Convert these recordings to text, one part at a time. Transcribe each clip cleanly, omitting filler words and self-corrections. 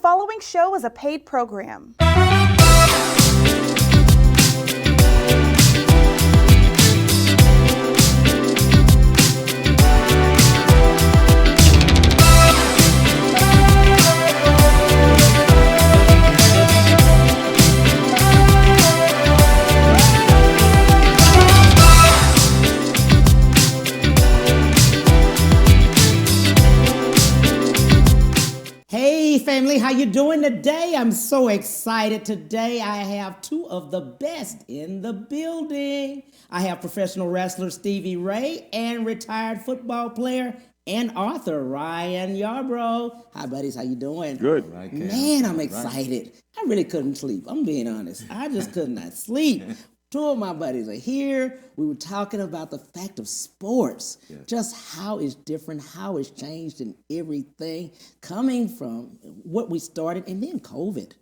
following show is a paid program. Hey family, how you doing today? I'm so excited. Today I have two of the best in the building. I have professional wrestler Stevie Ray and retired football player and author Ryan Yarborough. Hi buddies, how you doing? Good. Right, Man, I'm excited. I really couldn't sleep. I'm being honest. I just could not sleep. Two of my buddies are here. We were talking about the fact of sports, just how it's different, how it's changed and everything coming from what we started and then COVID.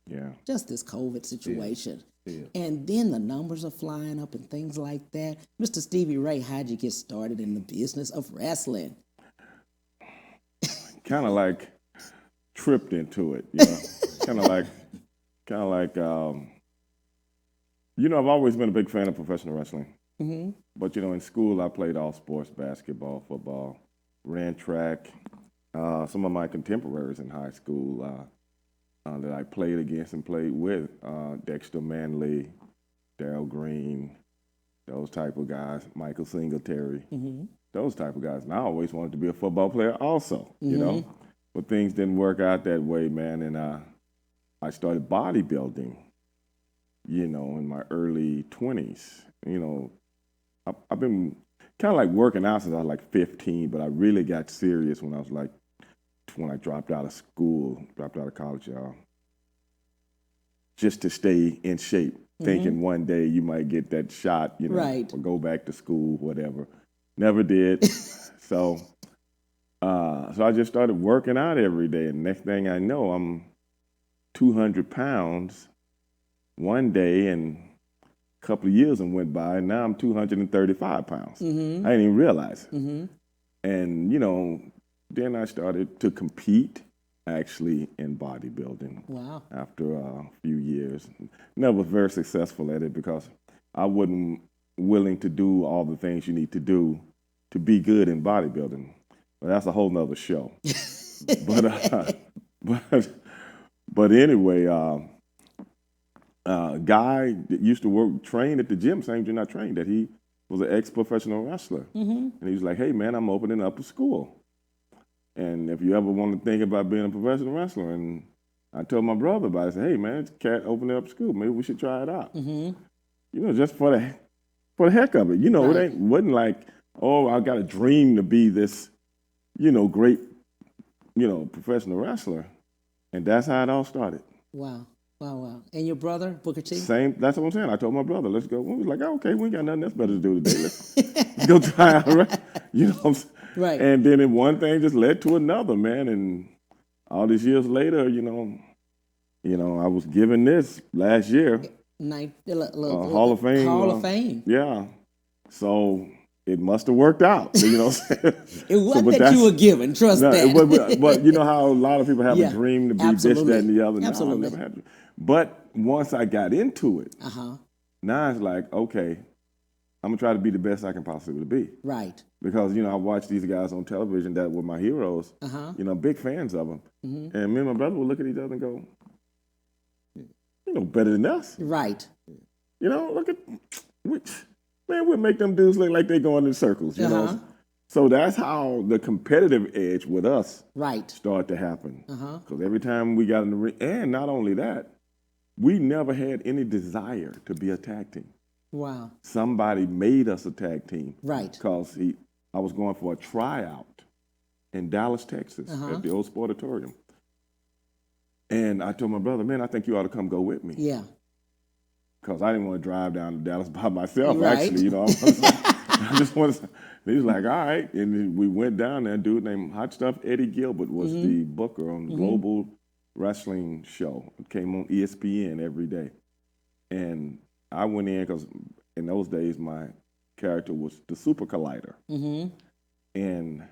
Yeah. Just this COVID situation. And then the numbers are flying up and things like that. Mr. Stevie Ray, how'd you get started in the business of wrestling? Kind of like tripped into it, you know. kind of like, you know, I've always been a big fan of professional wrestling. Mm-hmm. But, you know, in school, I played all sports, basketball, football, ran track. Some of my contemporaries in high school that I played against and played with, Dexter Manley, Darryl Green, those type of guys, Michael Singletary, those type of guys. And I always wanted to be a football player also, you know. But things didn't work out that way, man. And I started bodybuilding, you know, in my early 20s. You know, I've been kind of like working out since I was like 15, but I really got serious when I dropped out of school, dropped out of college, just to stay in shape, thinking one day you might get that shot, you know, or go back to school, whatever. Never did. So I just started working out every day, and next thing I know, I'm 200 pounds one day, and a couple of years went by, and now I'm 235 pounds. I didn't even realize it. And, you know, then I started to compete actually in bodybuilding. Wow. After a few years. Never very successful at it because I wasn't willing to do all the things you need to do to be good in bodybuilding. But that's a whole nother show. But anyway, guy that used to train at the gym, same gym I trained at, he was an ex-professional wrestler. And he was like, hey, man, I'm opening up a school. And if you ever want to think about being a professional wrestler, and I told my brother about it, I said, hey, man, this cat opening up a school. Maybe we should try it out. You know, just for the heck of it. You know, it wasn't like, oh, I got a dream to be this, you know, great, you know, professional wrestler. And that's how it all started. Wow. And your brother, Booker T? Same, that's what I'm saying. I told my brother, let's go. We was like, oh, okay, we ain't got nothing else better to do today. Let's go try out, right? You know what I'm saying? Right. And then one thing just led to another, man. And all these years later, you know, I was given this last year. Hall of Fame. Hall of Fame. Yeah. So it must have worked out. You know what I'm saying? It wasn't that you were given, trust that. But you know how a lot of people have a dream to be this, that, and the other. Absolutely. No, I never had to. But once I got into it, now it's like, okay, I'm going to try to be the best I can possibly be. Right. Because, you know, I watch these guys on television that were my heroes, you know, big fans of them. And me and my brother would look at each other and go, you know, better than us. Right. You know, look at, we'll make them dudes look like they're going in circles, you know. So that's how the competitive edge with us started to happen. Because every time we got in the ring, and not only that, we never had any desire to be a tag team. Wow. Somebody made us a tag team. Right. Because I was going for a tryout in Dallas, Texas, at the old Sportatorium. And I told my brother, man, I think you ought to come go with me. Yeah. Because I didn't want to drive down to Dallas by myself, actually. You know, I just wanted to, he was like, all right. And we went down there. A dude named Hot Stuff Eddie Gilbert was the booker on the Global Wrestling Show. It came on ESPN every day. And I went in because in those days my character was the Super Collider. And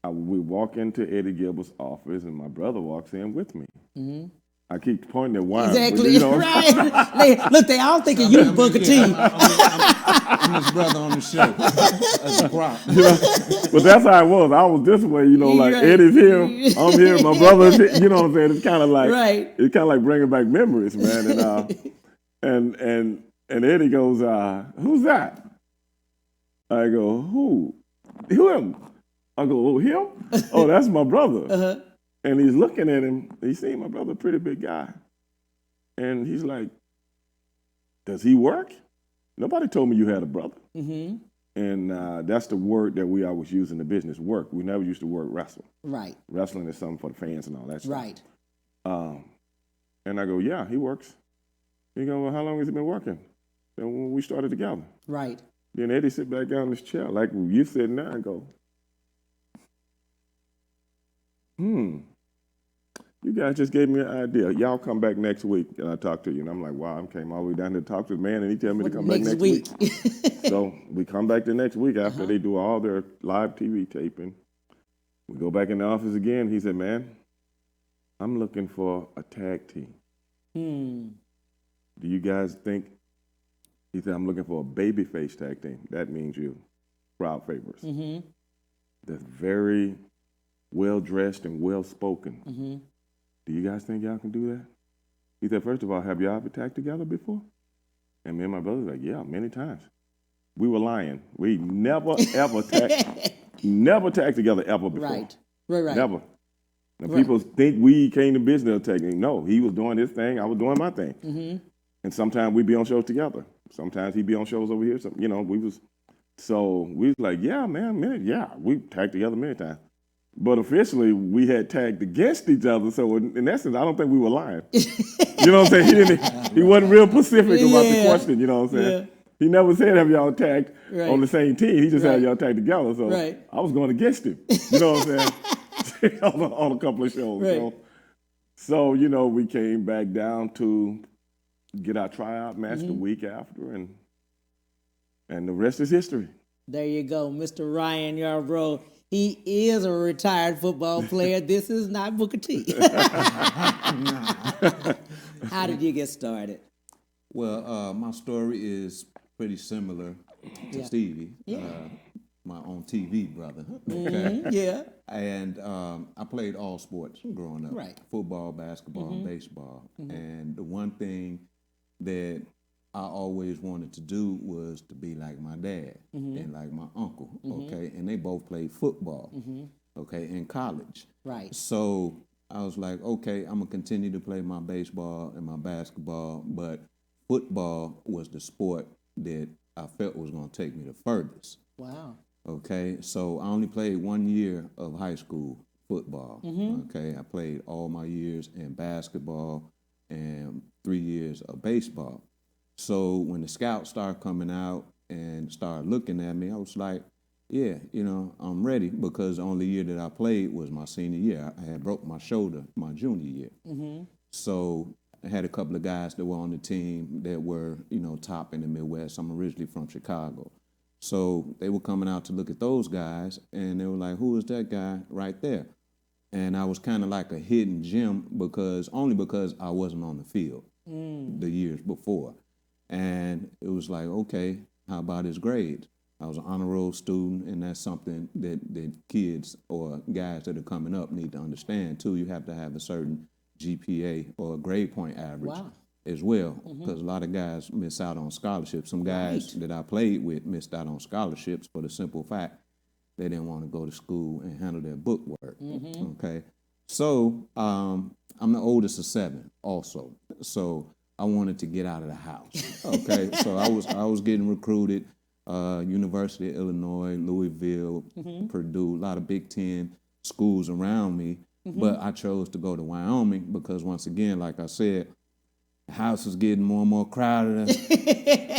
we walk into Eddie Gilbert's office, and my brother walks in with me. I keep pointing at wine. Exactly, You know, right. Look, they all thinking you Booker T. I'm his brother on the show. That's a prop. But that's how it was. I was this way, like Right. Eddie's here, I'm here, my brother's here. You know what I'm saying? It's kind of like Right. It's kind of like bringing back memories, man. And Eddie goes, "Who's that?" I go, "Who? Him?" I go, "Oh, him? Oh, that's my brother." And he's looking at him. He's seen my brother, a pretty big guy, and he's like, "Does he work?" Nobody told me you had a brother. And that's the word that we always use in the business, work. We never used the word wrestle. Right. Wrestling is something for the fans and all that stuff. Right. And I go, "Yeah, he works." He go, "Well, how long has he been working?" And when we started together. Right. Then Eddie sit back down in his chair, like you sitting there and go, "You guys just gave me an idea. Y'all come back next week and I talk to you." And I'm like, "Wow, I came all the way down here to talk to the man and he tell me to come back next week." So we come back the next week after they do all their live TV taping. We go back in the office again. He said, "Man, I'm looking for a tag team. Do you guys think?" He said, "I'm looking for a babyface tag team. That means you, crowd favorites. That's very well-dressed and well-spoken. Do you guys think y'all can do that?" He said, "First of all, have y'all ever tagged together before?" And me and my brother was like, "Yeah, many times." We were lying. We never, ever tagged together ever before. Right. Never. Now, people think we came to business tagging. No, he was doing his thing. I was doing my thing. And sometimes we'd be on shows together. Sometimes he'd be on shows over here. We was like, "Yeah, man, yeah, we tagged together many times." But officially, we had tagged against each other. So in essence, I don't think we were lying. You know what I'm saying? He wasn't real specific about the question. You know what I'm saying? Yeah. He never said, "Have y'all tagged on the same team?" He just had y'all tagged together. So I was going against him. You know what I'm saying? on a couple of shows. Right. So we came back down to get our tryout match the week after, and the rest is history. There you go, Mr. Ryan Yarborough. He is a retired football player. This is not Booker T. How did you get started? Well, my story is pretty similar to Stevie, my own TV brother. Okay. Yeah. And I played all sports growing up. Right. Football, basketball, baseball. And the one thing that I always wanted to do was to be like my dad and like my uncle, okay? And they both played football, okay, in college. Right. So I was like, okay, I'm gonna continue to play my baseball and my basketball, but football was the sport that I felt was gonna take me the furthest. Wow. Okay, so I only played 1 year of high school football, okay? I played all my years in basketball and 3 years of baseball. So when the scouts started coming out and started looking at me, I was like, yeah, I'm ready, because the only year that I played was my senior year. I had broke my shoulder my junior year. So I had a couple of guys that were on the team that were, top in the Midwest. I'm originally from Chicago. So they were coming out to look at those guys, and they were like, "Who is that guy right there?" And I was kind of like a hidden gem because I wasn't on the field the years before. And it was like, okay, how about his grades? I was an honor roll student, and that's something that kids or guys that are coming up need to understand too. You have to have a certain GPA or a grade point average as well, because a lot of guys miss out on scholarships. Some guys that I played with missed out on scholarships for the simple fact they didn't want to go to school and handle their book work. Okay, so I'm the oldest of 7 also. So I wanted to get out of the house. Okay, so I was getting recruited, University of Illinois, Louisville, Purdue, a lot of Big Ten schools around me. But I chose to go to Wyoming because, once again, like I said, the house was getting more and more crowded.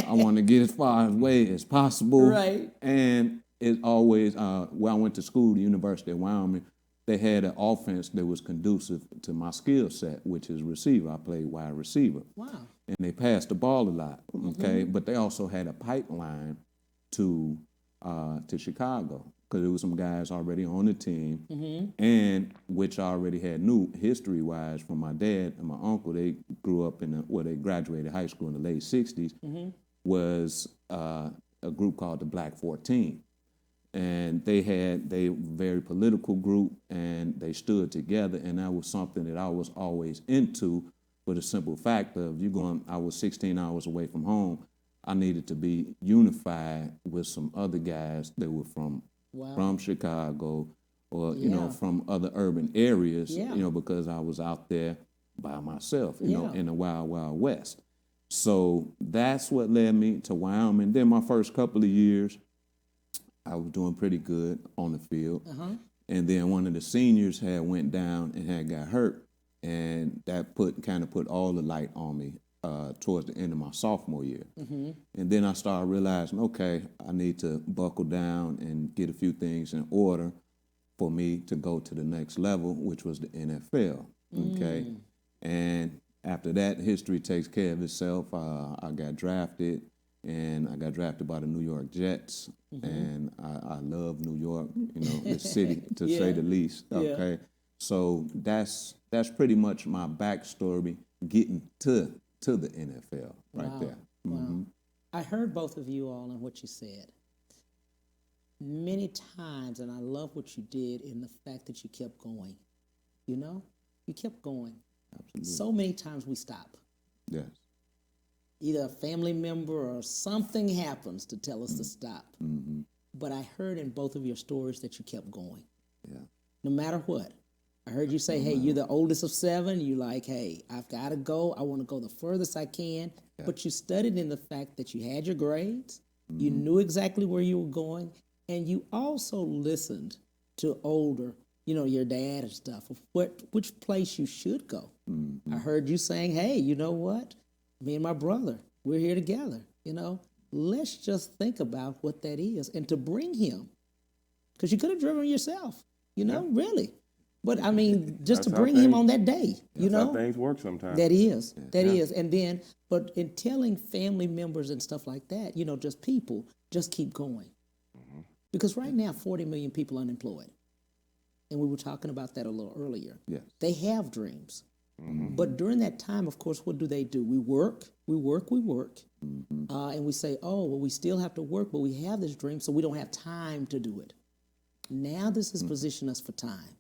I wanted to get as far away as possible. Right. And it always, where I went to school, the University of Wyoming, they had an offense that was conducive to my skill set, which is receiver. I played wide receiver. Wow. And they passed the ball a lot, okay? But they also had a pipeline to Chicago. because there was some guys already on the team, and which I already had knew history-wise from my dad and my uncle. They grew up they graduated high school in the late 60s, was a group called the Black 14. And they very political group, and they stood together, and that was something that I was always into, for the simple fact of I was 16 hours away from home. I needed to be unified with some other guys that were from Chicago, or from other urban areas, because I was out there by myself, in the wild, wild west. So that's what led me to Wyoming. Then my first couple of years, I was doing pretty good on the field. And then one of the seniors had went down and had got hurt. And that kind of put all the light on me towards the end of my sophomore year. And then I started realizing, okay, I need to buckle down and get a few things in order for me to go to the next level, which was the NFL. Okay. And after that, history takes care of itself. I got drafted. And I got drafted by the New York Jets, and I love New York, the city, to say the least. Okay, so that's pretty much my backstory getting to the NFL right there. Wow. I heard both of you all and what you said many times, and I love what you did in the fact that you kept going. You kept going. Absolutely. So many times we stop. Yes. Either a family member or something happens to tell us to stop. But I heard in both of your stories that you kept going. Yeah. No matter what. I heard you say, hey, you're the oldest of 7. You're like, hey, I've got to go. I want to go the furthest I can. Yeah. But you studied in the fact that you had your grades. You knew exactly where you were going. And you also listened to older, your dad and stuff, of which place you should go. I heard you saying, hey, you know what? Me and my brother, we're here together, Let's just think about what that is and to bring him. Because you could have driven yourself, really. But, I mean, just to bring him on that day, That's how things work sometimes. That is. And then, but in telling family members and stuff like that, just people, just keep going. Because right now, 40 million people unemployed. And we were talking about that a little earlier. Yes. They have dreams. But during that time, of course, what do? We work. And we say, oh, well, we still have to work, but we have this dream, so we don't have time to do it. Now this has positioned us for time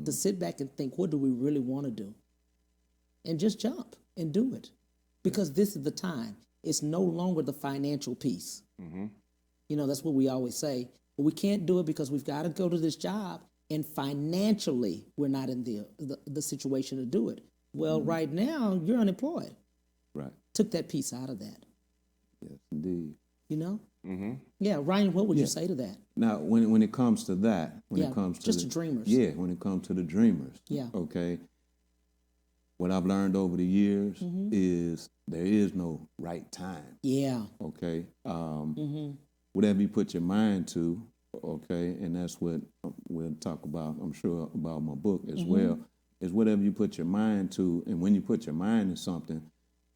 to sit back and think, what do we really want to do? And just jump and do it. Because this is the time. It's no longer the financial piece. That's what we always say. But we can't do it because we've got to go to this job. And financially, we're not in the situation to do it. Well, right now, you're unemployed. Right. Took that piece out of that. Yes, indeed. Yeah, Ryan, what would you say to that? Now, when it comes to that, it comes to the dreamers. Yeah, when it comes to the dreamers. Yeah. Okay. What I've learned over the years is there is no right time. Yeah. Okay. Whatever you put your mind to. Okay, and that's what we'll talk about, I'm sure, about my book as well, is whatever you put your mind to, and when you put your mind to something,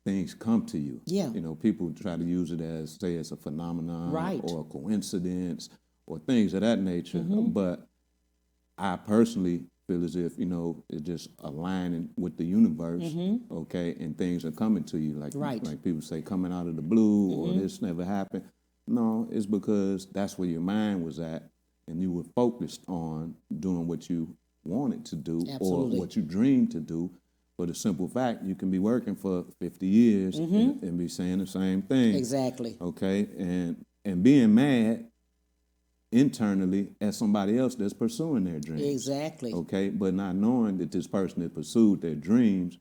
things come to you. Yeah. People try to use it as, say, it's a phenomenon or a coincidence or things of that nature, but I personally feel as if, it's just aligning with the universe, okay, and things are coming to you, like people say, coming out of the blue, or this never happened. No, it's because that's where your mind was at, and you were focused on doing what you wanted to do or what you dreamed to do. For the simple fact, you can be working for 50 years and be saying the same thing. Exactly. Okay, and being mad internally at somebody else that's pursuing their dreams. Exactly. Okay, but not knowing that this person that pursued their dreams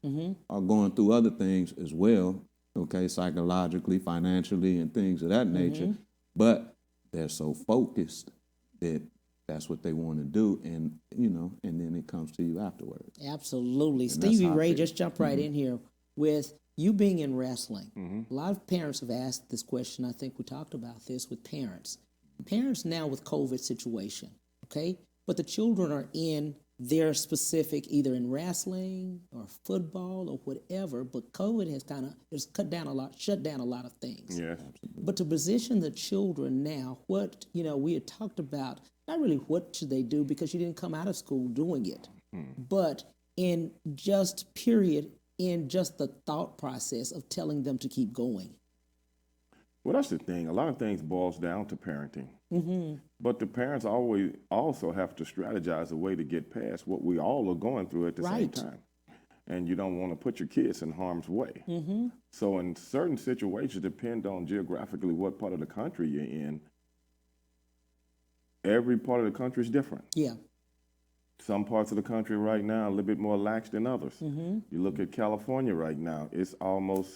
are going through other things as well. Okay, psychologically, financially, and things of that nature, but they're so focused that that's what they want to do, and and then it comes to you afterwards. Absolutely. And Stevie Ray, just jump right in here with you being in wrestling. A lot of parents have asked this question. I think we talked about this with parents. Parents now with COVID situation, okay, but the children are in their specific, either in wrestling or football or whatever, but COVID has shut down a lot of things. Yeah. But to position the children now, we had talked about not really what should they do because you didn't come out of school doing it, but in just period, in just the thought process of telling them to keep going. Well, that's the thing. A lot of things boils down to parenting. But the parents always also have to strategize a way to get past what we all are going through at the same time. And you don't want to put your kids in harm's way. So in certain situations, depend on geographically what part of the country you're in. Every part of the country is different. Yeah. Some parts of the country right now are a little bit more lax than others. You look at California right now, it's almost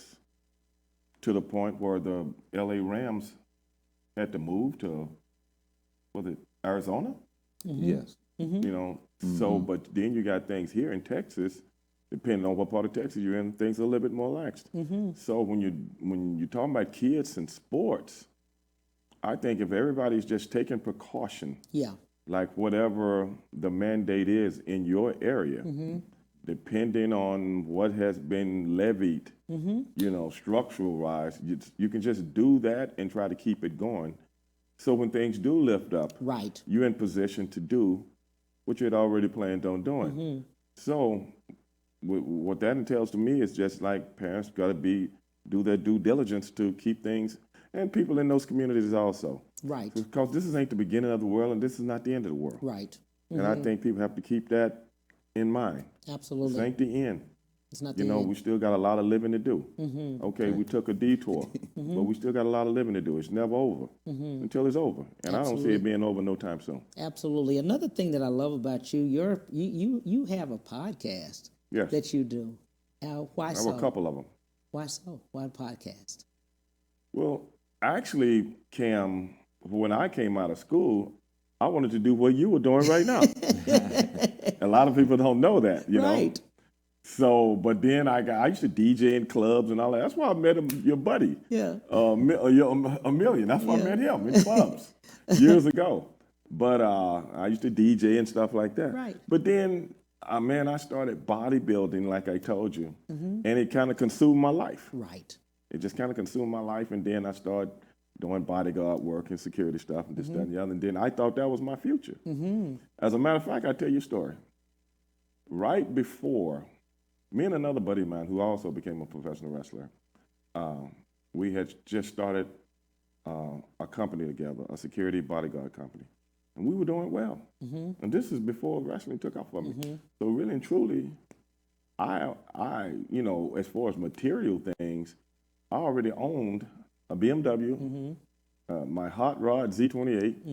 to the point where the LA Rams had to move to, was it Arizona? Yes. You know, so, but then you got things here in Texas, depending on what part of Texas you're in, things are a little bit more lax. So when you're talking about kids and sports, I think if everybody's just taking precaution, like whatever the mandate is in your area, depending on what has been levied, you know, structural wise, you can just do that and try to keep it going. So when things do lift up, you're in position to do what you had already planned on doing. So what that entails to me is just like parents got to do their due diligence to keep things, and people in those communities also. Because this ain't the beginning of the world, and this is not the end of the world. And I think people have to keep that in mind. Absolutely. This ain't the end. It's not the You know, end. we still got a lot of living to do. Okay, we took a detour, but we still got a lot of living to do. It's never over until it's over. And I don't see it being over no time soon. Absolutely. Another thing that I love about you, you have a podcast that you do. Why so? I have a couple of them. Why so? Why podcast? Well, actually, Cam, when I came out of school, I wanted to do what you were doing right now. A lot of people don't know that, you know. So, but then I used to DJ in clubs and all that. That's why I met your buddy. A million. That's why I met him in clubs years ago. But I used to DJ and stuff like that. But then, man, I started bodybuilding, like I told you, and it kind of consumed my life. It just kind of consumed my life, and then I started doing bodyguard work and security stuff and this, that, and the other. And then I thought that was my future. As a matter of fact, I'll tell you a story. Right before, me and another buddy of mine who also became a professional wrestler, we had just started a company together, a security bodyguard company. And we were doing well. And this is before wrestling took off for me. So really and truly, I, you know, as far as material things, I already owned a BMW, my hot rod Z28,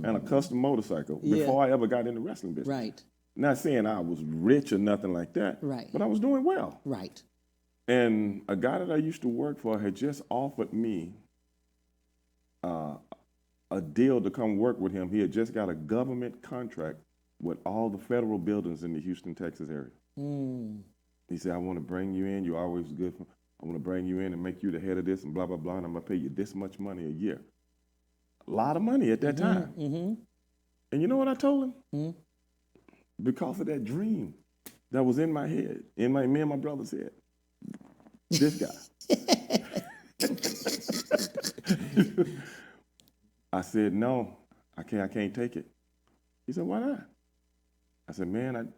and a custom motorcycle before I ever got into wrestling business. Not saying I was rich or nothing like that, but I was doing well. And a guy that I used to work for had just offered me a deal to come work with him. He had just got a government contract with all the federal buildings in the Houston, Texas area. He said, I want to bring you in. You're always good. I want to bring you in and make you the head of this and blah, blah, blah, and I'm going to pay you this much money a year. A lot of money at that time. And you know what I told him? Because of that dream that was in my head, me and my brother's head. This guy. I said, no, I can't take it. He said, why not? I said, man,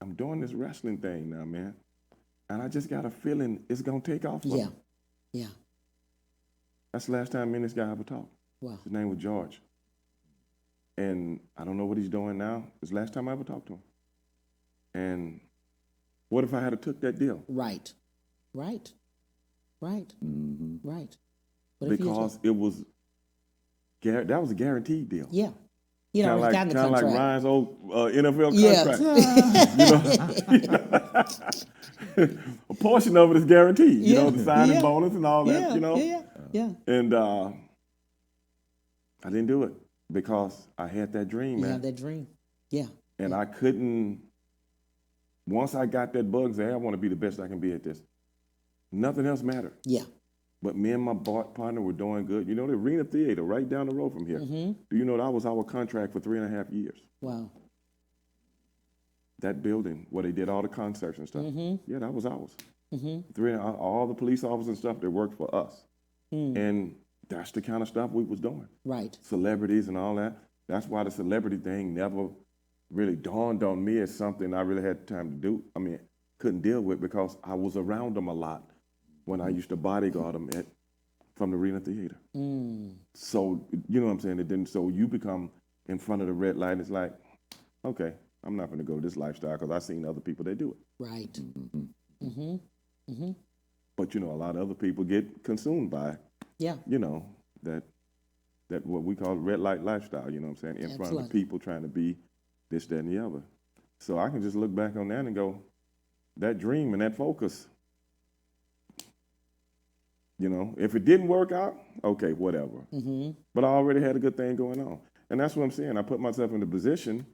I'm doing this wrestling thing now, man. And I just got a feeling it's going to take off for me. That's the last time me and this guy ever talked. His name was George. And I don't know what he's doing now. It's the last time I ever talked to him. And what if I had took that deal? Because it was, that was a guaranteed deal. You know, kind of like Ryan's old NFL contract. A portion of it is guaranteed. You know, the signing bonus and all that. You know. And I didn't do it because I had that dream, man. You had that dream. And I couldn't. Once I got that bug, say, hey, I want to be the best I can be at this. Nothing else mattered. But me and my partner were doing good. You know, the Arena Theater right down the road from here. Do you know that was our contract for 3.5 years? That building where they did all the concerts and stuff. Yeah, that was ours. All the police officers and stuff that worked for us. And that's the kind of stuff we was doing. Celebrities and all that. That's why the celebrity thing never really dawned on me as something I really had time to do. I mean, couldn't deal with because I was around them a lot when I used to bodyguard them from the Arena Theater. So, you know what I'm saying? It didn't. So you become in front of the red light, and it's like, okay, I'm not going to go this lifestyle because I've seen other people that do it. Right. But, you know, a lot of other people get consumed by, Yeah. you know, that what we call red light lifestyle, you know what I'm saying, in front of the people trying to be this, that, and the other. So I can just look back on that and go, that dream and that focus, you know, if it didn't work out, okay, whatever. But I already had a good thing going on. And that's what I'm saying. I put myself in a position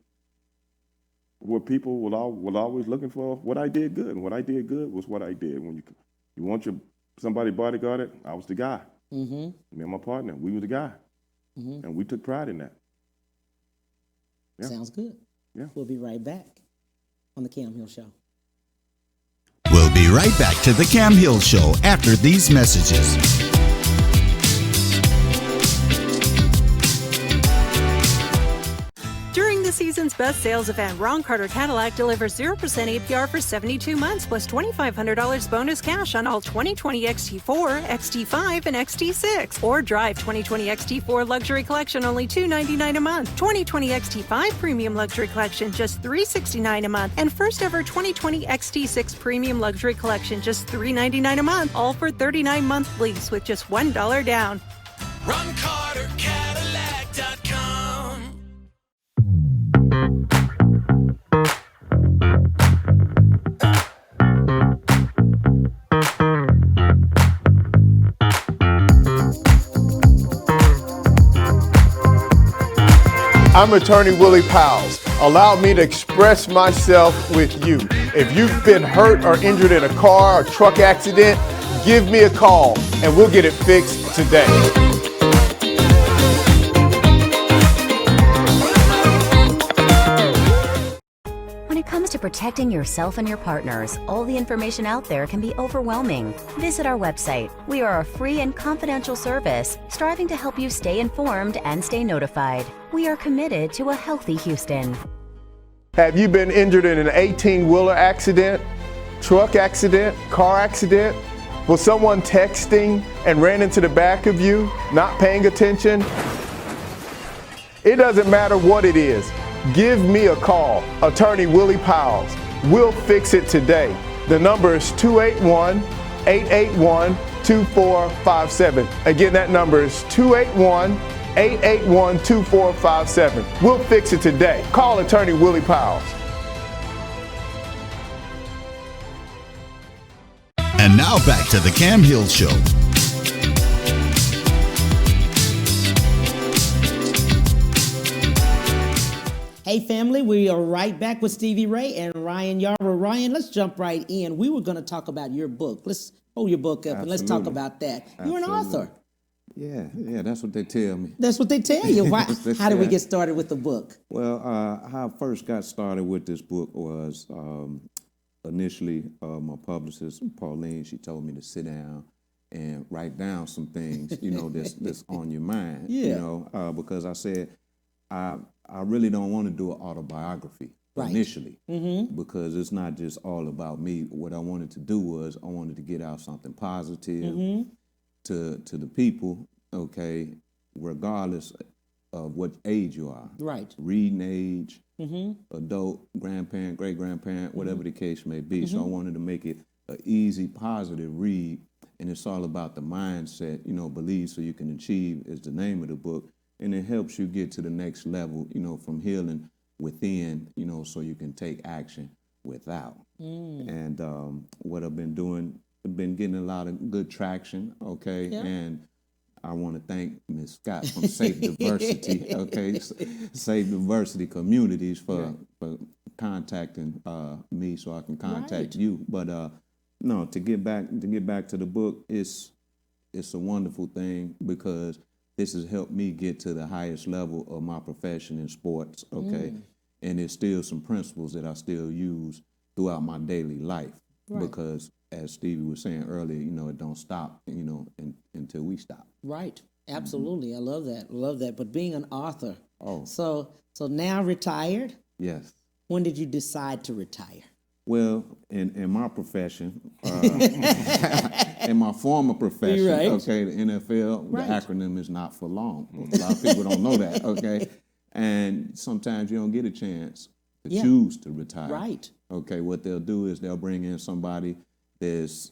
where people were always looking for what I did good. And what I did good was what I did. When you want somebody bodyguarded, I was the guy. Me and my partner, we were the guy. And we took pride in that. Yeah. Sounds good. Yeah. We'll be right back on the Cam Hill Show. We'll be right back to the Cam Hill Show after these messages. During the season's best sales event, Ron Carter Cadillac delivers 0% APR for 72 months plus $2,500 bonus cash on all 2020 XT4, XT5, and XT6. Or drive 2020 XT4 Luxury Collection only $299 a month. 2020 XT5 Premium Luxury Collection just $369 a month. And first ever 2020 XT6 Premium Luxury Collection just $399 a month. All for 39-month lease with just $1 down. RonCarterCadillac.com. I'm attorney Willie Powles. Allow me to express myself with you. If you've been hurt or injured in a car or truck accident, give me a call and we'll get it fixed today. When it comes to protecting yourself and your partners, all the information out there can be overwhelming. Visit our website. We are a free and confidential service striving to help you stay informed and stay notified. We are committed to a healthy Houston. Have you been injured in an 18-wheeler accident, truck accident, car accident? Was someone texting and ran into the back of you, not paying attention? It doesn't matter what it is. Give me a call, attorney Willie Powles. We'll fix it today. The number is 281-881-2457. Again, that number is 281-881-2457. We'll fix it today. Call attorney Willie Powles. And now back to the Cam Hill Show. Hey family, we are right back with Stevie Ray and Ryan Yarborough. Ryan, let's jump right in. We were going to talk about your book. Let's hold your book up and let's talk about that. You're an author. Yeah, that's what they tell me. That's what they tell you. Why, how did we get started with the book? Well, how I first got started with this book was initially my publicist, Pauline, she told me to sit down and write down some things, that's on your mind. Yeah. Because I said, I really don't want to do an autobiography initially, because it's not just all about me. What I wanted to do was I wanted to get out something positive to the people, okay, regardless of what age you are. Right. Reading age, adult, grandparent, great-grandparent, whatever the case may be. So I wanted to make it an easy, positive read, and it's all about the mindset, believe so you can achieve is the name of the book. And it helps you get to the next level, from healing within, so you can take action without. And what I've been doing, I've been getting a lot of good traction, okay? Yeah. And I want to thank Ms. Scott from Safe Diversity, okay? Safe Diversity Communities for contacting me so I can contact you. But no, to get back to the book, it's a wonderful thing because this has helped me get to the highest level of my profession in sports, okay? And there's still some principles that I still use throughout my daily life because, as Stevie was saying earlier, it don't stop, until we stop. Right. Absolutely. I love that. Love that. But being an author, Oh, So now retired. yes. When did you decide to retire? Well, in my profession, in my former profession, Right. okay, the NFL, Right. the acronym is not for long. A lot of people don't know that, okay? And sometimes you don't get a chance to Yeah. choose to retire. Right. Okay, what they'll do is they'll bring in somebody that's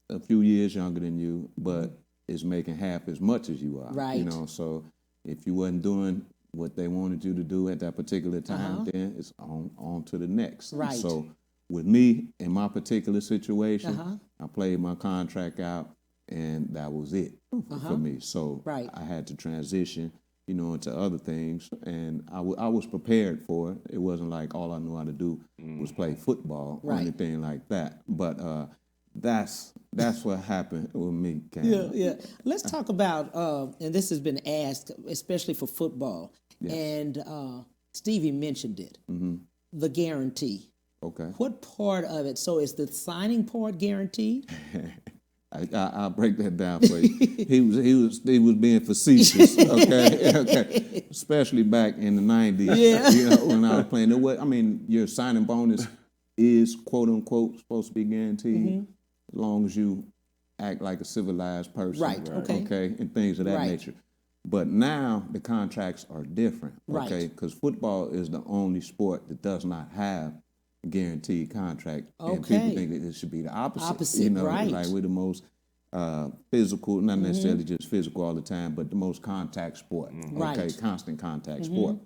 a few years younger than you, but is making half as much as you are. Right. You know, so if you wasn't doing what they wanted you to do at that particular time, then it's on to the next. Right. So with me, in my particular situation, Uh-huh. I played my contract out, and that was it for me. So Right. I had to transition, you know, into other things, and I was prepared for it. It wasn't like all I knew how to do was play football or Right. anything like that. But that's what happened with me, Cam. Yeah. Let's talk about, and this has been asked, especially for football, and Stevie mentioned it, the guarantee. Okay. What part of it? So is the signing part guaranteed? I'll break that down for you. He was being facetious, okay, especially back in the '90s. Yeah. You know, when I was playing. Your signing bonus is quote unquote supposed to be guaranteed, as long as you act like a civilized person, Right, okay. okay, and things of that Right. nature. But now the contracts are different, Right. okay, because football is the only sport that does not have a guaranteed contract, and people Okay. think that it should be the opposite. Opposite, you know, right. like we're the most physical, not necessarily just physical all the time, but the most contact sport, okay, Right. constant contact sport.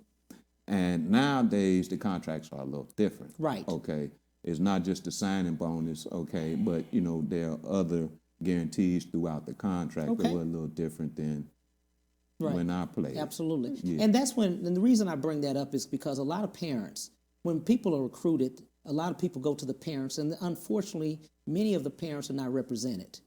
And nowadays the contracts are a little different, Right. okay. It's not just the signing bonus, okay, but you know there are other guarantees throughout the contract that Okay. were a little different than Right. when I played. Absolutely. Yeah. And that's when, and the reason I bring that up is because a lot of parents, when people are recruited, a lot of people go to the parents, and unfortunately, many of the parents are not represented.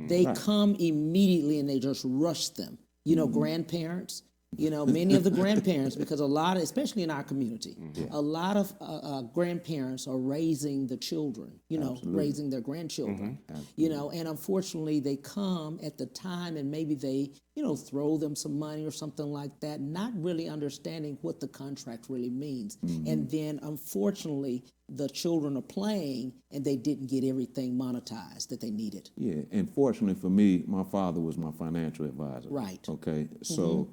They come immediately and they just rush them. You know, grandparents, you know, many of the grandparents, because a lot of, especially in our community, a lot of grandparents are raising the children, you know, raising their grandchildren, you know, and unfortunately they come at the time and maybe they, you know, throw them some money or something like that, not really understanding what the contract really means. And then unfortunately the children are playing and they didn't get everything monetized that they needed. Yeah, and fortunately for me, my father was my financial advisor. Right. Okay, so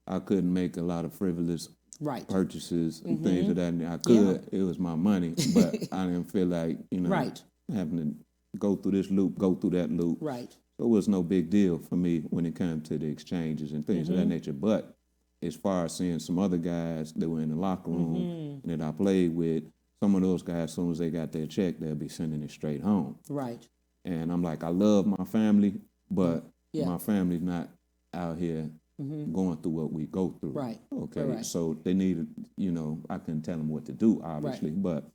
I couldn't make a lot of frivolous Right. purchases and things of that. I could, it was my money, but I didn't feel like, you know, Right. having to go through this loop, go through that loop. Right. So it was no big deal for me when it came to the exchanges and things of that nature. But as far as seeing some other guys that were in the locker room that I played with, some of those guys, as soon as they got their check, they'll be sending it straight home. Right. And I'm like, I love my family, but Yeah. my family's not out here going through what we go through. Right. Okay. Right. So they needed, you know, I couldn't tell them what to do, obviously. But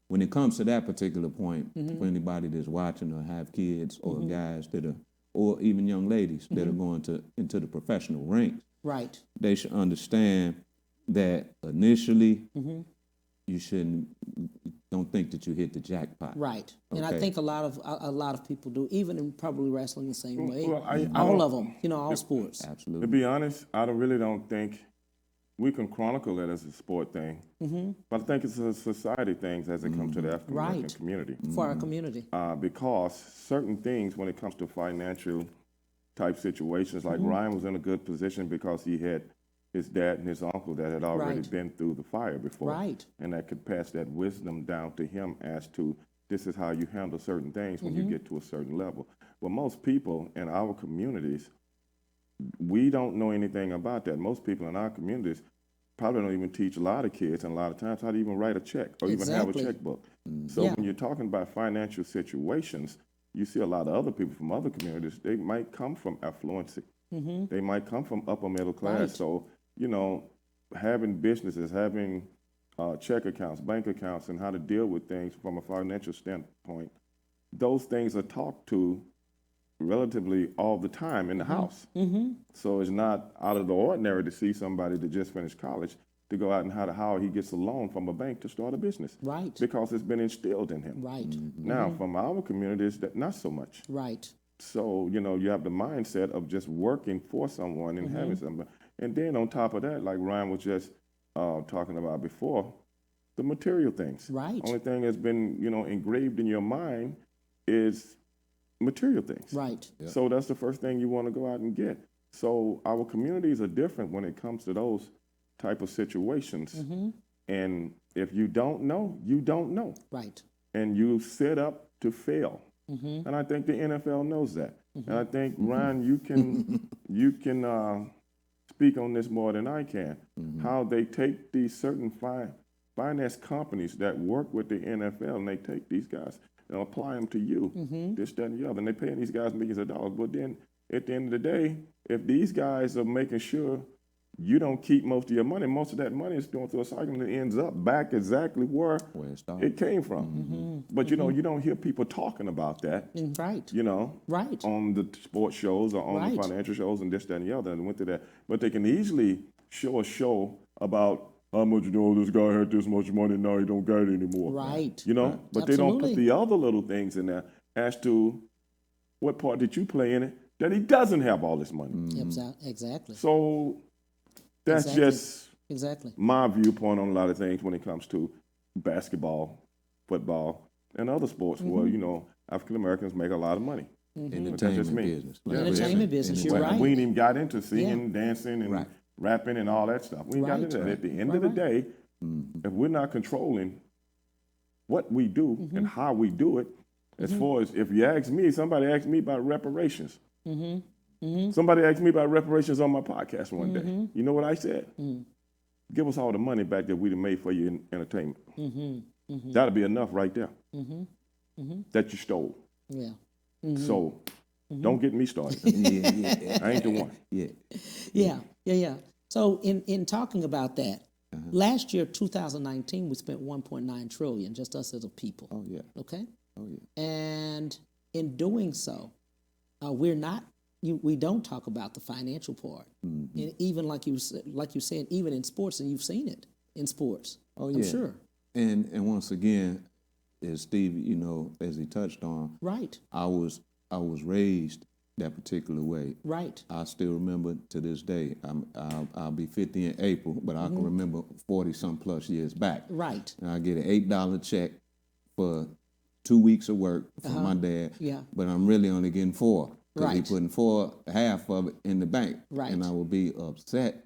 when it comes to that particular point, for anybody that's watching or have kids or guys that are, or even young ladies that are going into the professional ranks, Right. they should understand that initially you don't think that you hit the jackpot. Right. And I Okay. think a lot of people do, even in probably wrestling the same way. Well, I all don't- of them, you know, all sports. To Absolutely. be honest, I really don't think we can chronicle it as a sport thing. But I think it's a society thing as it comes to the African American Right. community. For our community. Because certain things, when it comes to financial type situations, like Ryan was in a good position because he had his dad and his uncle that had already Right. been through the fire before. Right. And that could pass that wisdom down to him as to this is how you handle certain things when you get to a certain level. But most people in our communities, we don't know anything about that. Most people in our communities probably don't even teach a lot of kids and a lot of times how to even write a check or even have a Exactly. checkbook. So Yeah. when you're talking about financial situations, you see a lot of other people from other communities, they might come from affluency. They might come from upper middle class. Right. So, you know, having businesses, having check accounts, bank accounts, and how to deal with things from a financial standpoint, those things are talked to relatively all the time in the house. So it's not out of the ordinary to see somebody that just finished college to go out and how he gets a loan from a bank to start a business. Right. Because it's been instilled in him. Right. Now, from our communities, that not so much. Right. So, you know, you have the mindset of just working for someone and having something. And then on top of that, like Ryan was just talking about before, the material things. Right. Only thing that's been, engraved in your mind is material things. Right. So that's the first thing you want to go out and get. So our communities are different when it comes to those type of situations. And if you don't know, you don't know. Right. And you set up to fail. And I think the NFL knows that. And I think, Ryan, you can speak on this more than I can, how they take these certain finance companies that work with the NFL, and they take these guys and apply them to you, this, that, and the other. And they're paying these guys millions of dollars. But then at the end of the day, if these guys are making sure you don't keep most of your money, most of that money is going through a cycle and it ends up back exactly where it came from. But, you don't hear people talking about that, Right. Right. On the sports shows or on the financial shows and this, that, and the other, and went through that. But they can easily show a show about how much, this guy had this much money, now he don't got it anymore. Right. But they don't put the other little things in there as to what part did you play in it that he doesn't have all this money. Exactly. So that's just my viewpoint on a lot of things when it comes to basketball, football, and other sports where, African Americans make a lot of money. Entertainment business. Entertainment business, you're right. We ain't even got into singing, dancing, and rapping and all that stuff. We ain't got into that. At the end of the day, if we're not controlling what we do and how we do it, as far as if you ask me, somebody asked me about reparations. Somebody asked me about reparations on my podcast one day. You know what I said? Give us all the money back that we'd have made for you in entertainment. That'll be enough right there that you stole. Yeah. So don't get me started. I ain't the one. Yeah. So in talking about that, last year, 2019, we spent 1.9 trillion, just us as a people. Oh, yeah. Okay? Oh, yeah. And in doing so, we don't talk about the financial part. And even like you said, even in sports, and you've seen it in sports. Oh, yeah. I'm sure. And once again, as Stevie, as he touched on, right. I was raised that particular way. Right. I still remember to this day. I'll be 50 in April, but I can remember 40-some plus years back. Right. And I get an $8 check for 2 weeks of work from my dad. Yeah. But I'm really only getting 4. Because he putting half of it in the bank. Right. And I would be upset.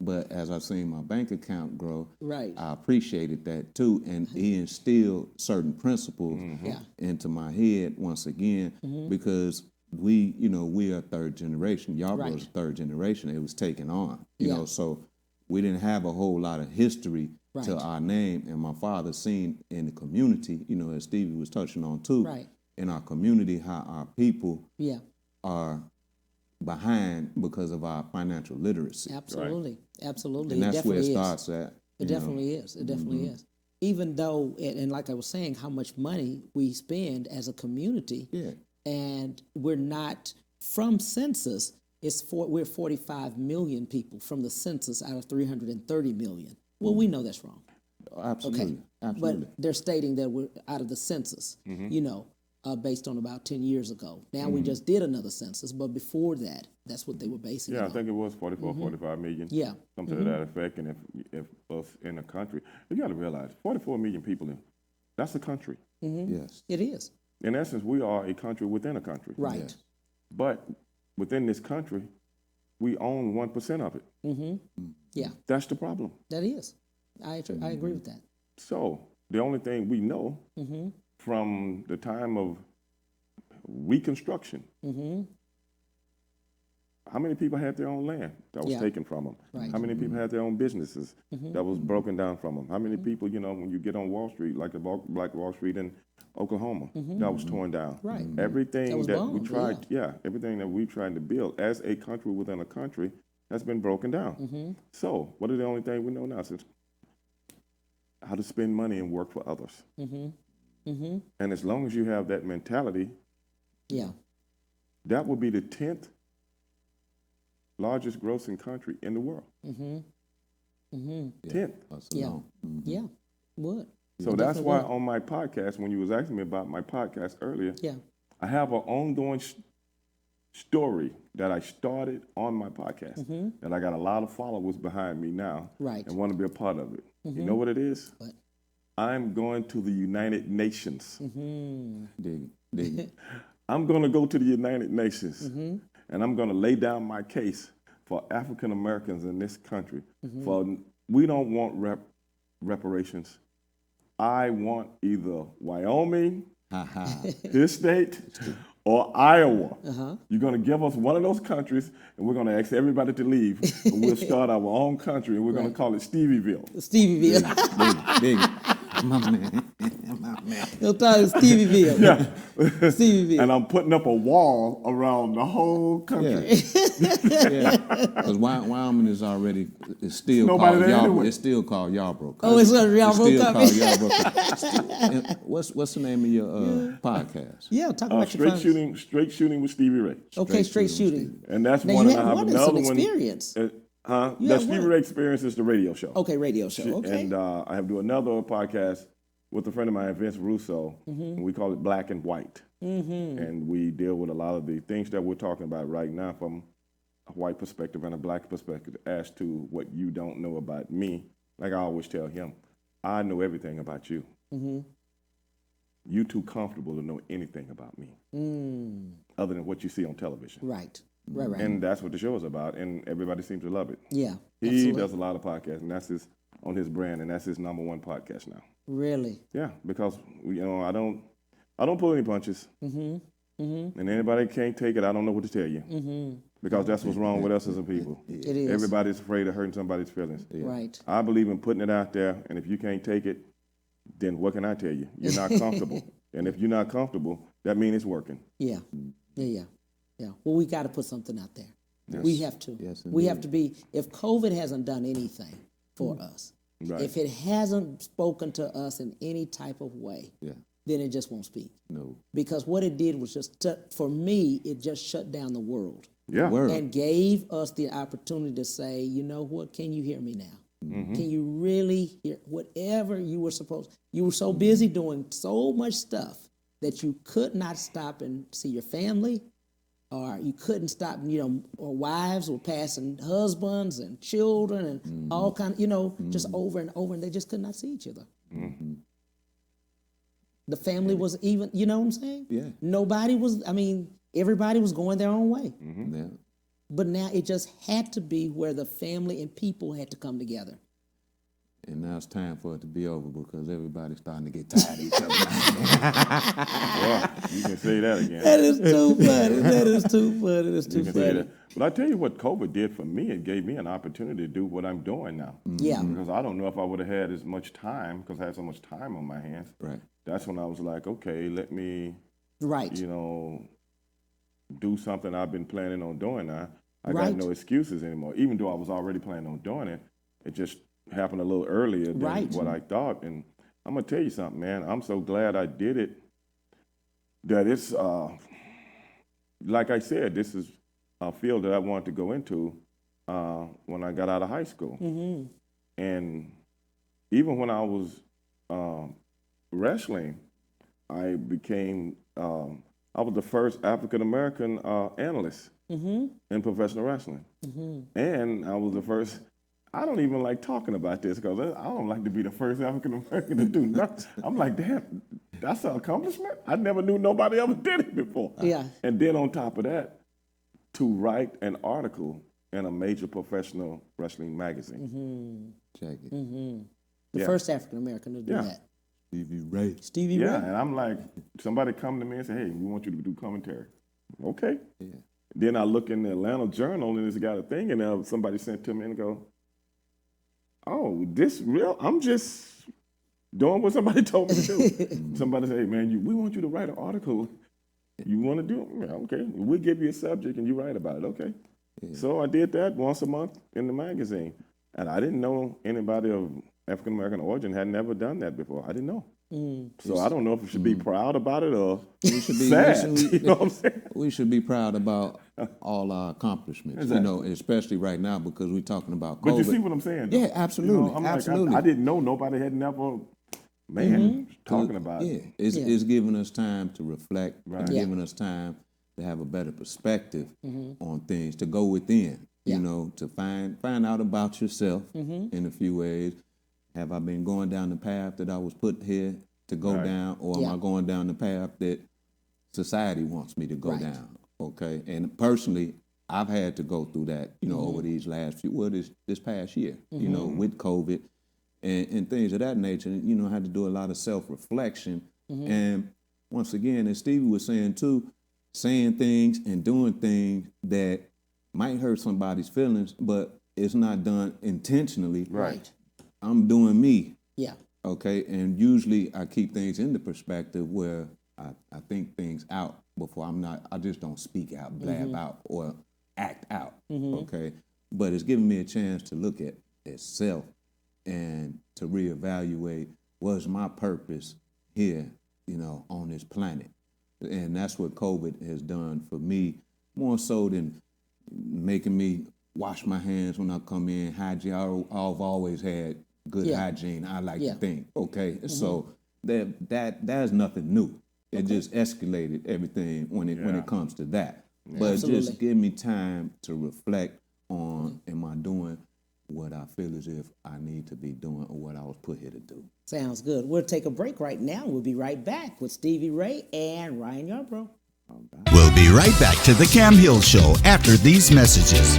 But as I've seen my bank account grow, right. I appreciated that too. And he instilled certain principles into my head once again, because we are third generation. Yarborough was third generation. It was taken on, you know, so we didn't have a whole lot of history to our name. And my father seen in the community, as Stevie was touching on too, in our community, how our people are behind because of our financial literacy. Absolutely. Absolutely. And that's where it starts at. It definitely is. It definitely is. Even though, and like I was saying, how much money we spend as a community, and we're not from census. We're 45 million people from the census out of 330 million. Well, we know that's wrong. Absolutely. Okay. Absolutely. But they're stating that we're out of the census, based on about 10 years ago. Now we just did another census, but before that, that's what they were basing it on. I think it was 44, 45 million. Yeah. Something to that effect. And if us in the country, you got to realize 44 million people, that's a country. Yes. It is. In essence, we are a country within a country. Right. Yes. But within this country, we own 1% of it. Yeah. That's the problem. That is. I agree with that. So the only thing we know from the time of Reconstruction, how many people had their own land that was taken from them? Right. How many people had their own businesses that was broken down from them? How many people, when you get on Wall Street, like the Black Wall Street in Oklahoma, that was torn down? Right. Everything that we tried, everything that we tried to build as a country within a country has been broken down. So what are the only thing we know now? Since how to spend money and work for others. And as long as you have that mentality, that would be the 10th largest grossing country in the world. 10th. Yeah, would. So that's why on my podcast, when you was asking me about my podcast earlier, I have an ongoing story that I started on my podcast, and I got a lot of followers behind me now, Right. and want to be a part of it. You know what it is? What? I'm going to the United Nations. Dig. I'm going to go to the United Nations, and I'm going to lay down my case for African Americans in this country. For we don't want reparations. I want either Wyoming, his state, or Iowa. You're going to give us one of those countries, and we're going to ask everybody to leave. And we'll start our own country, and we're going to call it Stevieville. Stevieville. Dig. My man. He'll call it Stevieville. Yeah. Stevieville. And I'm putting up a wall around the whole country. Yeah. Because Wyoming is already, it's still Nobody called there Yarborough. anyway. It's still called Yarborough. Oh, it's a Yarborough still company. called Yarborough. What's the name of your podcast? Yeah, talk about your Straight shooting with Stevie Ray. Okay, straight shooting. And that's Now, one, you and I have have one and another some one. experience. The have Stevie one. Ray Experience is the radio show. Okay, radio show. Okay. And I have to do another podcast with a friend of mine, Vince Russo, and we call it Black and White. And we deal with a lot of the things that we're talking about right now from a white perspective and a black perspective as to what you don't know about me. Like I always tell him, I know everything about you. You too comfortable to know anything about me other than what you see on television. Right. And that's what the show is about, and everybody seems to love it. Yeah, He absolutely. does a lot of podcasts, and that's on his brand, and that's his #1 podcast now. Really? Yeah, because I don't pull any punches, and anybody can't take it. I don't know what to tell you, because that's what's wrong with us as a people. It is. Everybody's afraid of hurting somebody's feelings. Right. I believe in putting it out there, and if you can't take it, then what can I tell you? You're not comfortable, and if you're not comfortable, that means it's working. Yeah. Well, we got to put something out there. Yes. We have to. Yes, we have indeed. to be. If COVID hasn't done anything for us, Right. if it hasn't spoken to us in any type of way, Yeah. then it just won't speak. No. Because what it did was just, for me, it just shut down the world Yeah. Word. and gave us the opportunity to say, you know what, can you hear me now? Can you really hear whatever you were supposed? You were so busy doing so much stuff that you could not stop and see your family, or you couldn't stop, or wives were passing husbands and children and all kind of, just over and over, and they just could not see each other. The family was even, you know what I'm saying? Yeah. Nobody was, everybody was going their own way. Yeah. But now it just had to be where the family and people had to come together. And now it's time for it to be over because everybody's starting to get tired of each other. Well, you can say that again. That is too funny. That is too funny. That's too You can say funny. that. But I tell you what COVID did for me, it gave me an opportunity to do what I'm doing now. Yeah. Because I don't know if I would have had as much time, because I had so much time on my hands. Right. That's when I was like, okay, let me, Right. do something I've been planning on doing now. I Right. got no excuses anymore. Even though I was already planning on doing it, it just happened a little earlier than Right. what I thought. And I'm going to tell you something, man. I'm so glad I did it that it's, like I said, this is a field that I wanted to go into when I got out of high school. And even when I was wrestling, I became, I was the first African-American analyst in professional wrestling. And I was the first, I don't even like talking about this because I don't like to be the first African-American to do nothing. I'm like, damn, that's an accomplishment? I never knew nobody ever did it before. Yeah. And then on top of that, to write an article in a major professional wrestling magazine. Check it. The Yeah. first African American to do Yeah. that. Stevie Ray. Stevie Yeah, Ray. and I'm like, somebody come to me and say, hey, we want you to do commentary. Okay. Yeah. Then I look in the Atlanta Journal and it's got a thing and somebody sent to me and go, oh, this real? I'm just doing what somebody told me to do. Somebody say, hey, man, we want you to write an article. You want to do it? Yeah, okay. We'll give you a subject and you write about it. Okay. Yeah. So I did that once a month in the magazine. And I didn't know anybody of African-American origin had never done that before. I didn't know. So I don't know if we should be proud about it or We should be, sad. You know what I'm saying? we should be proud about all our accomplishments, Exactly. especially right now because we're talking about COVID. But you see what I'm saying? though? Yeah, absolutely, I'm absolutely. Like, I didn't know nobody had never, talking about Yeah, it. it's giving us time to reflect, Right. it's Yeah. giving us time to have a better perspective on things, to go within, you know, to find out about yourself in a few ways. Have I been going down the path that I was put here to go down, or am I going down the path that society wants me to go down? Okay, and personally, I've had to go through that, you know, over these last this past year, you know, with COVID and things of that nature. You know, I had to do a lot of self-reflection. And once again, as Stevie was saying too, saying things and doing things that might hurt somebody's feelings, but it's not done intentionally. Right. I'm doing me. Yeah. Okay, and usually I keep things in the perspective where I think things out before I just don't speak out, blab out, or act out, okay? But it's giving me a chance to look at self and to reevaluate what's my purpose here, you know, on this planet. And that's what COVID has done for me, more so than making me wash my hands when I come in, hygiene. I've always had good hygiene, I like to think, okay? So that's nothing new. It just escalated everything when it comes to that. But just give me time to reflect on, am I doing what I feel as if I need to be doing or what I was put here to do? Sounds good. We'll take a break right now. We'll be right back with Stevie Ray and Ryan Yarborough. We'll be right back to the Cam Hill Show after these messages.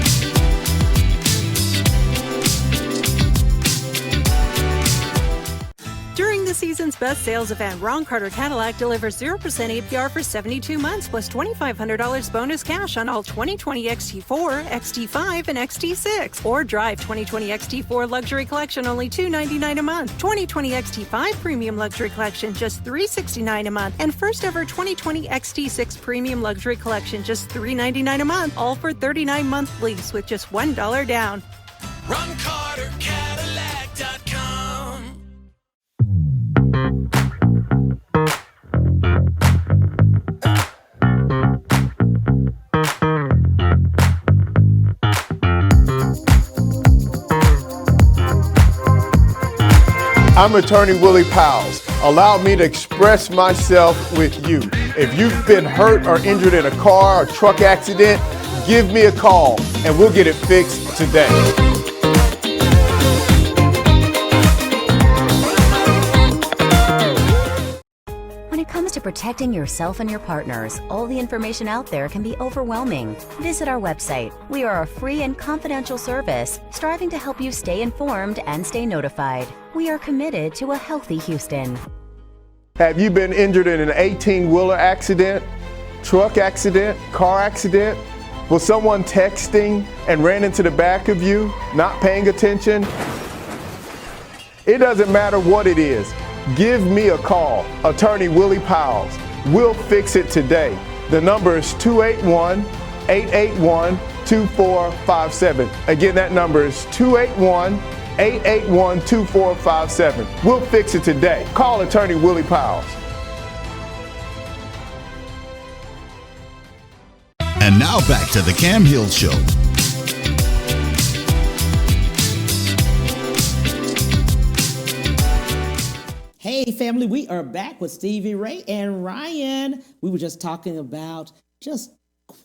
During the season's best sales event, Ron Carter Cadillac delivers 0% APR for 72 months plus $2,500 bonus cash on all 2020 XT4, XT5, and XT6. Or drive 2020 XT4 Luxury Collection only $299 a month. 2020 XT5 Premium Luxury Collection just $369 a month. And first ever 2020 XT6 Premium Luxury Collection just $399 a month. All for 39-month lease with just $1 down. RonCarterCadillac.com. I'm attorney Willie Powles. Allow me to express myself with you. If you've been hurt or injured in a car or truck accident, give me a call and we'll get it fixed today. When it comes to protecting yourself and your partners, all the information out there can be overwhelming. Visit our website. We are a free and confidential service striving to help you stay informed and stay notified. We are committed to a healthy Houston. Have you been injured in an 18-wheeler accident, truck accident, car accident? Was someone texting and ran into the back of you, not paying attention? It doesn't matter what it is. Give me a call, attorney Willie Powles. We'll fix it today. The number is 281-881-2457. Again, that number is 281-881-2457. We'll fix it today. Call attorney Willie Powles. And now back to the Cam Hill Show. Hey family, we are back with Stevie Ray and Ryan. We were just talking about just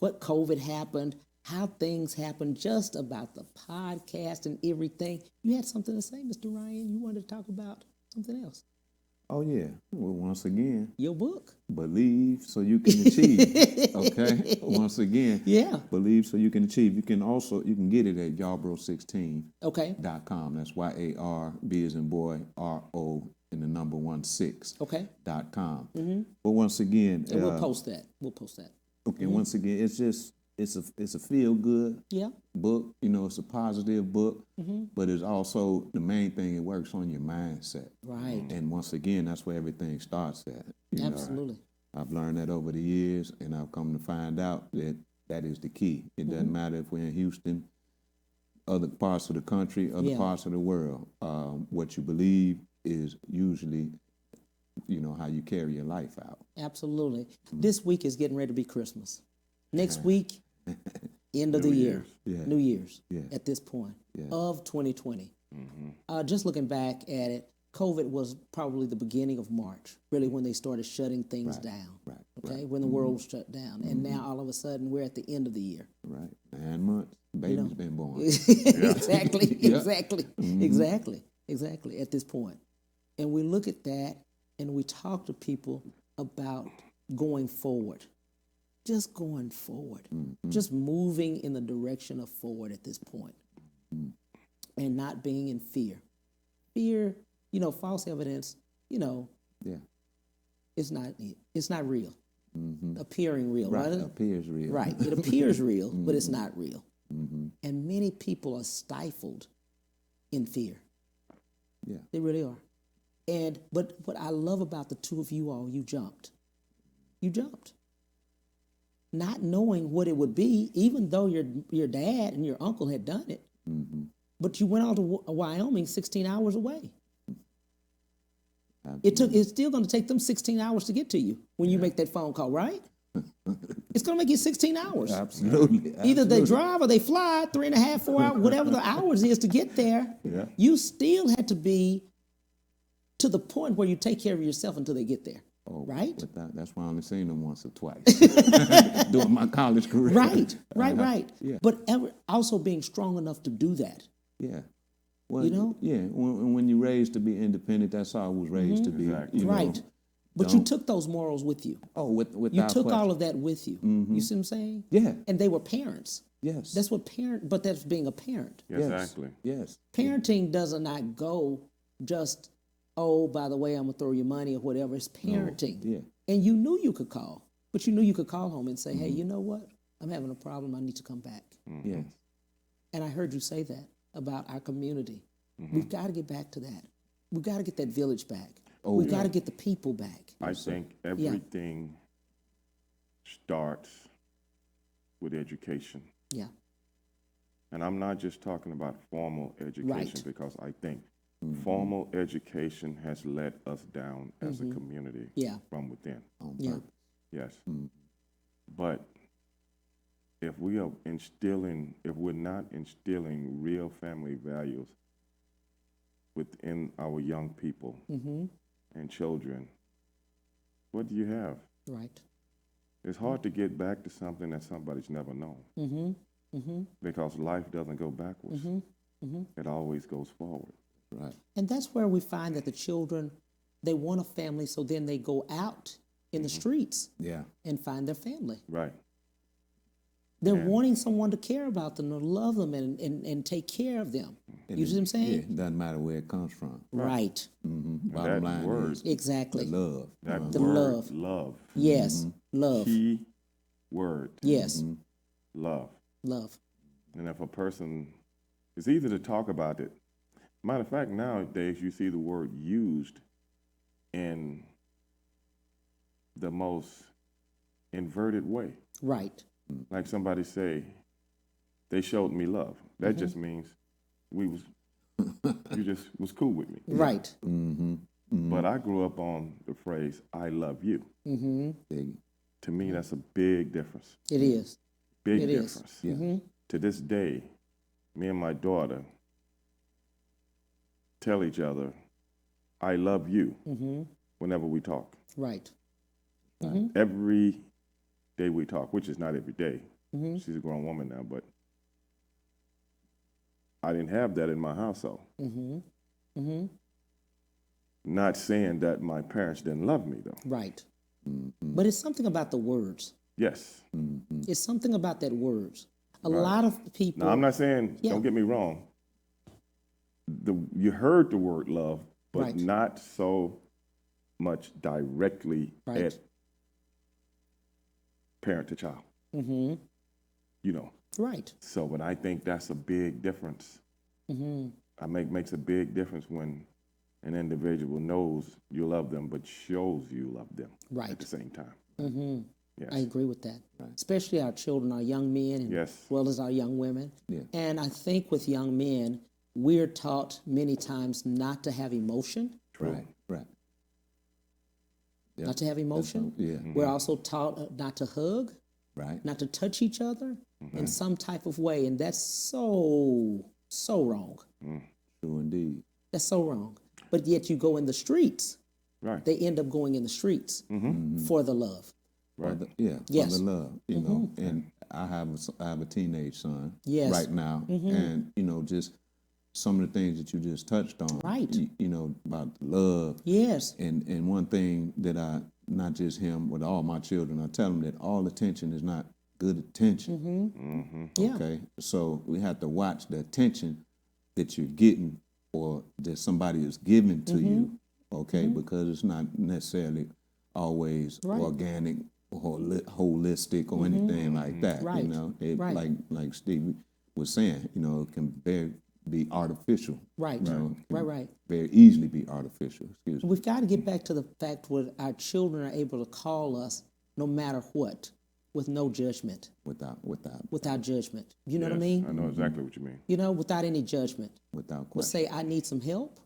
what COVID happened, how things happened, just about the podcast and everything. You had something to say, Mr. Ryan? You wanted to talk about something else? Oh, yeah. Well, once again, Your book. believe so you can achieve. Okay? Once again, Yeah. believe so you can achieve. You can get it at Yarborough16.com. Okay. That's YARB as in boy, RO and the number 16. Okay. .com. But once again, And we'll post that. okay. Once again, it's a feel good Yeah. book. You know, it's a positive book, but it's also the main thing. It works on your mindset. Right. And once again, that's where everything starts at. You know, Absolutely. I've learned that over the years, and I've come to find out that that is the key. It doesn't matter if we're in Houston, other parts of the country, other parts of the world. What you believe is usually, you know, how you carry your life out. Absolutely. This week is getting ready to be Christmas. Next week, end of the year. Yeah. New Year's Yeah. at this point Yeah. of 2020. Just looking back at it, COVID was probably the beginning of March, really when they started shutting things down. Right. okay, when the world was shut down. And now all of a sudden we're at the end of the year. Right. 9 months. Baby's been born. Exactly, Yeah. exactly, at this point. And we look at that and we talk to people about going forward. Just going forward. Just moving in the direction of forward at this point. And not being in fear. Fear, false evidence, Yeah. it's not real. Appearing real, right? Appears real. Right. It appears real, but it's not real. And many people are stifled in fear. Yeah. They really are. And but what I love about the two of you all, you jumped. You jumped. Not knowing what it would be, even though your dad and your uncle had done it. But you went out to Wyoming 16 hours away. It's still going to take them 16 hours to get to you when you make that phone call, right? It's going to make you 16 hours. Absolutely. Either they drive or they fly 3.5, 4 hours, whatever the hours is to get there. Yeah. You still had to be to the point where you take care of yourself until they get there, right? But that's why I only seen them once or twice during my college career. Right. Yeah. But also being strong enough to do that. Yeah. Well, yeah. When you're raised to be independent, that's how I was raised to be. Exactly. Right. But you took those morals with you. Oh, without You took question. all of that with you. You see what I'm saying? Yeah. And they were parents. Yes. But that's being a parent. Exactly. Yes. Parenting does not go just, by the way, I'm going to throw you money or whatever. It's parenting. Yeah. And you knew you could call. But you knew you could call home and say, hey, you know what? I'm having a problem. I need to come back. Yes. And I heard you say that about our community. We've got to get back to that. We've got to get that village back. We've got to get the people back. I think everything starts with education. Yeah. And I'm not just talking about formal education Right. because I think formal education has let us down as a community Yeah. from within. Yeah. Yes. But if we're not instilling real family values within our young people and children, what do you have? Right. It's hard to get back to something that somebody's never known. Because life doesn't go backwards. It always goes forward. Right. And that's where we find that the children, they want a family, so then they go out in the streets Yeah. and find their family. Right. They're wanting someone to care about them, to love them, and take care of them. You see what I'm saying? Yeah. It doesn't matter where it comes from. Right. Bottom line word, is Exactly. the love. that The word, love. love. Yes. Love. Key word, Yes. love. Love. And if a person, it's easy to talk about it. Matter of fact, nowadays you see the word used in the most inverted way. Right. Like somebody say, they showed me love. That just means you just was cool with me. Right. But I grew up on the phrase, I love you. Big. To me, that's a big difference. It is. Big It is. difference. Yeah. To this day, me and my daughter tell each other, I love you whenever we talk. Right. Every day we talk, which is not every day. She's a grown woman now, but I didn't have that in my household. Not saying that my parents didn't love me, though. Right. But it's something about the words. Yes. It's something about that words. A lot of people. Now, I'm not saying, Yeah. don't get me wrong, you heard the word love, but Right. not so much directly Right. at parent to child. You know. Right. So, but I think that's a big difference. Makes a big difference when an individual knows you love them, but shows you love them Right. at the same time. Yes. I agree with that. Especially our children, our young men, and Yes. as well as our young women. Yeah. And I think with young men, we're taught many times not to have emotion. Right. Right. Yeah. Not to have emotion. Yeah. We're also taught not to hug, Right. not to touch each other in some type of way. And that's so wrong. True indeed. That's so wrong. But yet you go in the streets, Right. they end up going in the streets for the love. Right. Yes. for the love, you know. And I have a teenage son Yes. right now, and you know, just some of the things that you just touched on, Right. You know, about love. Yes. And one thing that I, not just him, but all my children, I tell them that all attention is not good attention. Yeah. Okay, so we have to watch the attention that you're getting or that somebody is giving to you. Okay, because it's not necessarily always organic or holistic or anything like that. Right. You know, Right. like Stevie was saying, you know, it can be artificial. Right. You know, it can Right. very easily be artificial. Excuse me. We've got to get back to the fact where our children are able to call us no matter what, with no judgment, without judgment. You know what I mean? I know exactly what you mean. You know, without any judgment. Without We'll question. say, I need some help,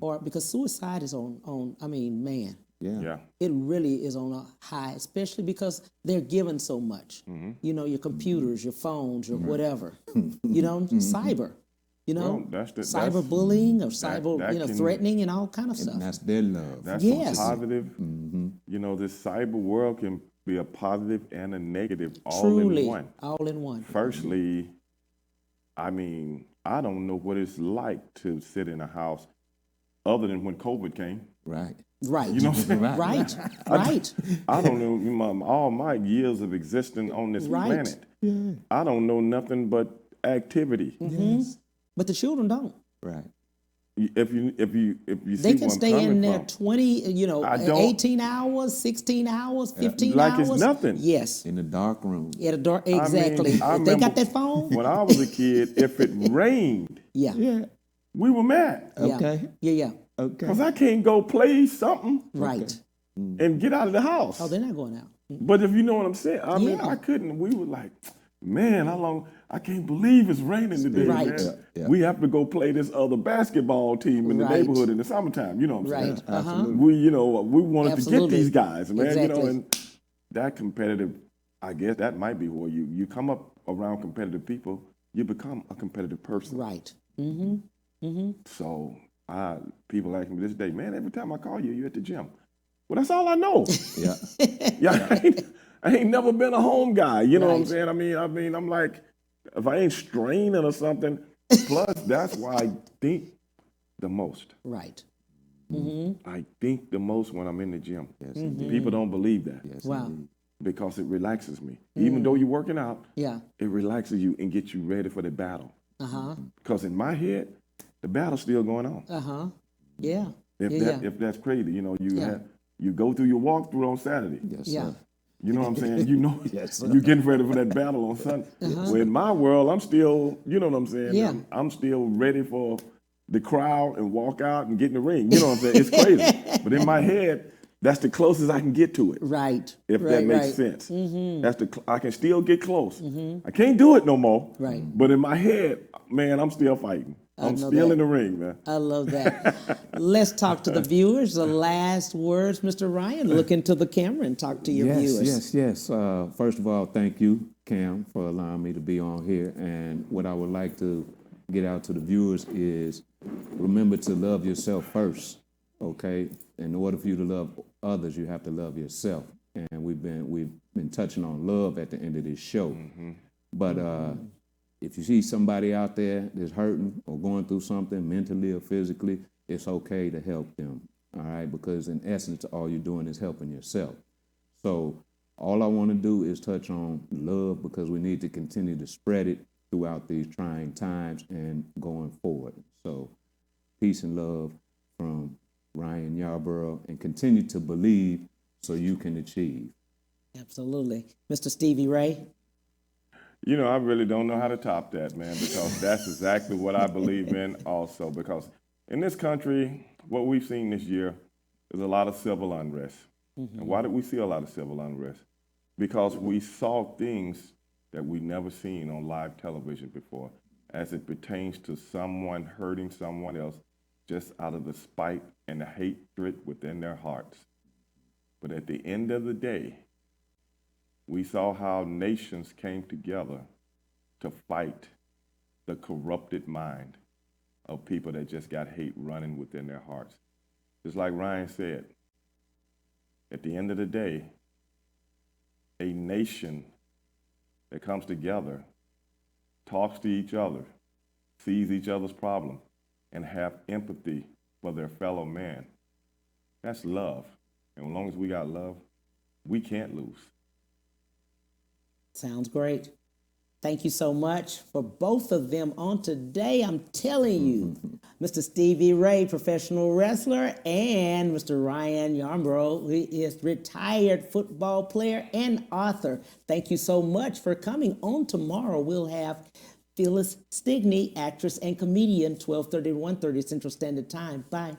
or because suicide is on. I mean, man, Yeah. it really is on a high, especially because they're given so much. You know, your computers, your phones, your whatever. You know, cyber. You know, Well, that's cyberbullying or cyber, that you know, can- threatening and all kind of stuff. And that's their love. That's Yes. a positive. You know, this cyber world can be a positive and a negative all Truly, in one. all in one. Firstly, I mean, I don't know what it's like to sit in a house other than when COVID came. Right. Right. You know what I'm saying? Right. Right. I don't know all my years of existing on this Right. planet. I don't know nothing but activity. But the children don't. Right. If you They see can where I'm stay in coming there from. 20, you know, I don't- 18 hours, 16 hours, 15 like hours. it's nothing. Yes. In the dark room. At a door, exactly. I If they got remember that phone, When I was a kid, if it rained, yeah. Yeah. we were mad. Yeah. Okay. Yeah. Okay. Because I can't go play something Right. and get out of the house. Oh, they're not going out. But if you know what I'm saying, I mean, Yeah. I couldn't. We were like, man, how long? I can't believe it's raining today, Right. man. Yeah. We have to go play this other basketball team in the Right. neighborhood in the summertime. You know what I'm Right. saying? Uh-huh. We wanted to Absolutely. get these guys, man. You know, Exactly. and that competitive, I guess that might be where you come up around competitive people, you become a competitive person. Right. So people ask me this day, man, every time I call you, you're at the gym. Well, that's all I know. Yeah. Yeah, I ain't never been a home guy. You know what I'm Right. saying? I mean, I'm like, if I ain't straining or something. Plus, that's why I think the most. Right. I think the most when I'm in the gym. Yes, People don't believe that Yes, Wow. indeed. because it relaxes me. Even though you're working out, Yeah. it relaxes you and gets you ready for the battle. Because in my head, the battle's still going on. Yeah. If that's crazy, you know, you go through your walkthrough on Saturday. Yes, Yeah. sir. You know what I'm saying? You know, Yes, sir. you're getting ready for that battle on Sunday. Well, in my world, I'm still, you know what I'm saying? Yeah. I'm still ready for the crowd and walk out and get in the ring. You know what I'm saying? It's crazy. But in my head, that's the closest I can get to it. Right. If right, that makes right. sense. That's I can still get close. I can't do it no more. Right. But in my head, man, I'm still fighting. I'm know still that. in the ring, man. I love that. Let's talk to the viewers. The last words, Mr. Ryan. Look into the camera and talk to your viewers. Yes. First of all, thank you, Cam, for allowing me to be on here. And what I would like to get out to the viewers is remember to love yourself first, okay? In order for you to love others, you have to love yourself. And we've been touching on love at the end of this show. But if you see somebody out there that's hurting or going through something mentally or physically, it's okay to help them, all right? Because in essence, all you're doing is helping yourself. So all I want to do is touch on love because we need to continue to spread it throughout these trying times and going forward. So peace and love from Ryan Yarborough, and continue to believe so you can achieve. Absolutely. Mr. Stevie Ray. You know, I really don't know how to top that, man, because that's exactly what I believe in also. Because in this country, what we've seen this year is a lot of civil unrest. And why did we see a lot of civil unrest? Because we saw things that we never seen on live television before as it pertains to someone hurting someone else just out of the spite and the hatred within their hearts. But at the end of the day, we saw how nations came together to fight the corrupted mind of people that just got hate running within their hearts. Just like Ryan said, at the end of the day, nation that comes together, talks to each other, sees each other's problems, and have empathy for their fellow man. That's love. And as long as we got love, we can't lose. Sounds great. Thank you so much for both of them on today. I'm telling you, Mr. Stevie Ray, professional wrestler, and Mr. Ryan Yarborough, who is retired football player and author. Thank you so much for coming on. Tomorrow we'll have Phyllis Stigney, actress and comedian, 12:30 to 1:30 Central Standard Time. Bye.